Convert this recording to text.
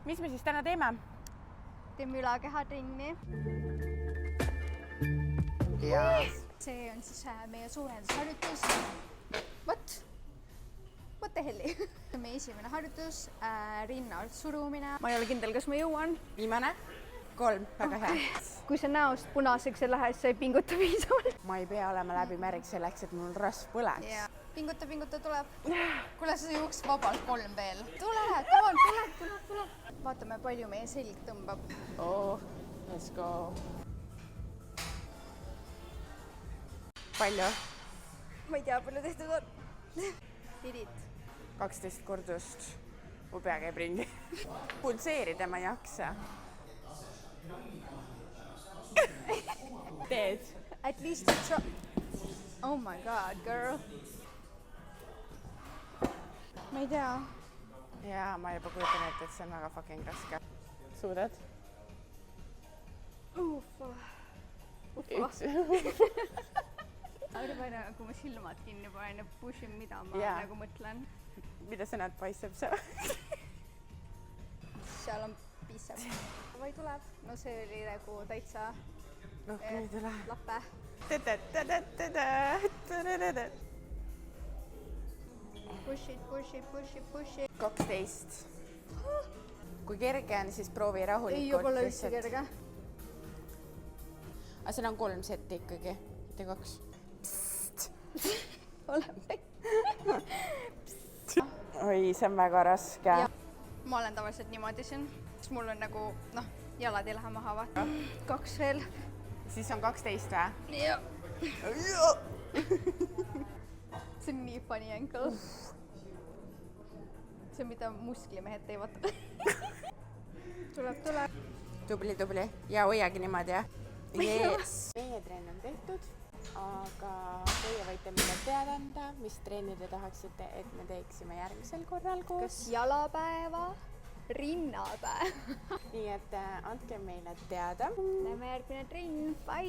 mis me siis täna teeme? Teeme ülakehatrenni. Ja See on siis meie suurendusharjutus. What the helli? Meie esimene harjutus, rinnalt surumine. Ma ei ole kindel, kas ma jõuan. viimane, 3, väga hea. Kui sa näost punaseks ei lähe, siis sa ei pinguta piisavalt. Ma ei pea olema läbi märg selleks, et mul rasv põleks. Yeah. Pinguta, tuleb. Kuule, sa jõuaks vabalt 3 veel. Tuleb. Vaatame, palju meie selg tõmbab. Oh, let's go. Palju? Ma ei tea, palju tehtud on. Pirit. 12 kordust. Mu pea käib ringi. Pulseerida ma ei jaksa. Teed? At least you try. Oh my god, girl. Ma ei tea. Jaa, ma juba kujutan ette, et see on väga fucking raske. Suudad? Uffa. Arvan, kui ma silmad kinni panen ja pushin, mida ma nagu mõtlen. Mida sa näed biceps? Seal on biceps. Vai tuleb? No see oli nagu täitsa lappe. Push it. 12. Kui kerge on, siis proovi rahulikult. Ei ole üldse kerge. Aga seal on 3 setti ikkagi, mitte 2. Oi, see on väga raske. Ma olen tavaliselt niimoodi siin, siis mul on nagu, jalad ei lähe maha vaata. 2 veel. Siis on 12 või? Jah. See on nii funny ankle. See on, mida musklimehed teevad. Tuleb. Tubli. Ja hoiagi niimoodi, jah? Yes. Meie trenn on tehtud, aga teie võite meile teada anda, mis trenni te tahaksite, et me teeksime järgmisel korral koos. Kas jalapäeva, rinnapäeva? Nii et andke meile teada. Näeme järgmine trenn. Bye!